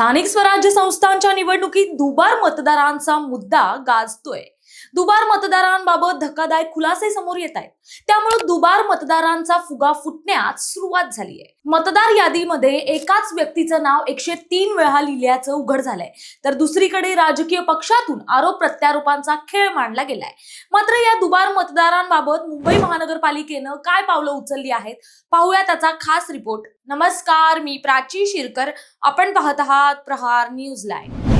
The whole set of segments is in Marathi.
स्थानिक स्वराज्य संस्थांच्या निवडणुकीत दुबार मतदारांचा मुद्दा गाजतोय। दुबार मतदारांबाबत धक्कादायक खुलासे समोर येत आहेत। त्यामुळे दुबार मतदारांचा फुगा फुटण्यास सुरुवात झाली आहे। मतदार यादीमध्ये एकाच व्यक्तीचं नाव 103 वेळा लिहिल्याचं उघड झालंय, तर दुसरीकडे राजकीय पक्षातून आरोप प्रत्यारोपांचा खेळ मांडला गेलाय। मात्र या दुबार मतदारांबाबत मुंबई महानगरपालिकेनं काय पावलं उचलली आहेत, पाहूया त्याचा खास रिपोर्ट। नमस्कार, मी प्राची शिरकर, आपण पाहत आहात प्रहार न्यूज लाईव्ह।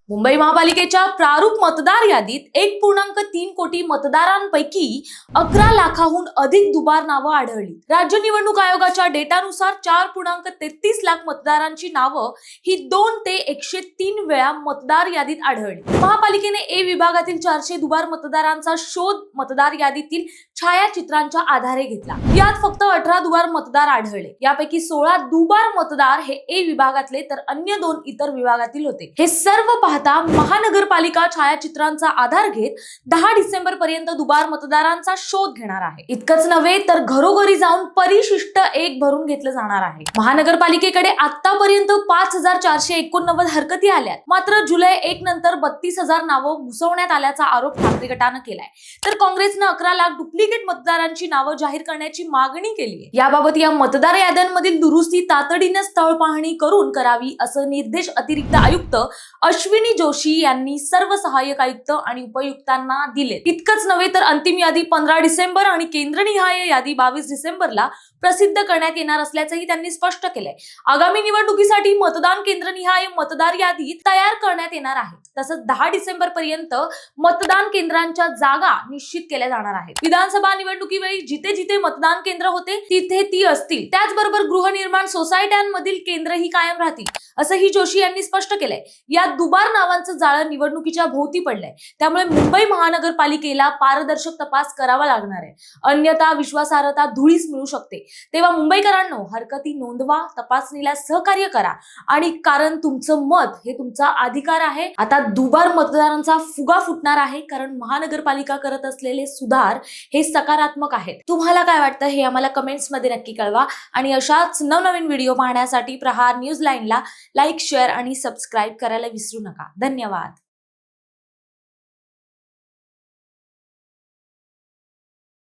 मुंबई महापालिकेच्या प्रारूप मतदार यादीत 1.3 कोटी मतदारांपैकी 11 लाखाहून अधिक दुबार नावं आढळली। राज्य निवडणूक आयोगाच्या डेटानुसार 4.33 लाख मतदारांची नावं ही 2 ते 103 वेळा मतदार यादीत आढळली। महापालिकेने ए विभागातील 400 दुबार मतदारांचा शोध मतदार यादीतील छायाचित्रांच्या आधारे घेतला। यात फक्त 18 दुबार मतदार आढळले। यापैकी 16 दुबार मतदार हे ए विभागातले, तर अन्य 2 इतर विभागातील होते। हे सर्व महानगरपालिका छायाचित्रांचा आधार घेत 10 डिसेंबर पर्यंत दुबार मतदारांचा शोध घेणार आहे। इतकंच नव्हे तर घरोघरी जाऊन परिशिष्ट 1 भरून घेतलं जाणार आहे। महानगरपालिकेकडे आतापर्यंत 5489 हरकती आल्यात। मात्र जुलै 1 नंतर 32,000 नावं घुसवण्यात आल्याचा आरोप ठाकरे गटानं केलाय। तर काँग्रेसनं 11 लाख डुप्लिकेट मतदारांची नावं जाहीर करण्याची मागणी केली आहे। याबाबत या मतदार याद्यांमधील दुरुस्ती तातडीने स्थळ पाहणी करून करावी, असं निर्देश अतिरिक्त आयुक्त अश्विनी जोशी यांनी सर्व सहाय्यक आयुक्त आणि उपयुक्तांना दिले। इतकंच नव्हे तर अंतिम यादी 15 डिसेंबर आणि केंद्रनिहाय यादी 22 डिसेंबरला प्रसिद्ध करण्यात येणार असल्याचंही त्यांनी स्पष्ट केलंय। आगामी निवडणुकीसाठी मतदान केंद्रनिहाय मतदार यादी तयार करण्यात येणार आहे। तसंच 10 डिसेंबर पर्यंत मतदान केंद्रांच्या जागा निश्चित केल्या जाणार आहेत। विधानसभा निवडणुकीवेळी जिथे जिथे मतदान केंद्र होते तिथे ती असतील। त्याचबरोबर गृहनिर्माण सोसायट्यांमधील केंद्रही कायम राहतील, असंही जोशी यांनी स्पष्ट केलंय। या दुबार नावांचं जाळं निवडणुकीच्या भोवती पडलंय, त्यामुळे मुंबई महानगरपालिकेला पारदर्शक तपास करावा लागणार आहे, अन्यथा विश्वासार्हता धुळीस मिळू शकते। तेव्हा मुंबईकरांनो, हरकती नोंदवा, तपासणीला सहकार्य करा, आणि कारण तुमचं मत हे तुमचा अधिकार आहे। आता दुबार मतदारांचा फुगा फुटणार आहे, कारण महानगरपालिका करत असलेले सुधार हे सकारात्मक आहेत। तुम्हाला काय वाटतं हे आम्हाला कमेंट्स मध्ये नक्की कळवा, आणि अशाच नवनवीन व्हिडिओ पाहण्यासाठी प्रहार न्यूज लाईनला लाईक, शेअर आणि सबस्क्राईब करायला विसरू नका। धन्यवाद।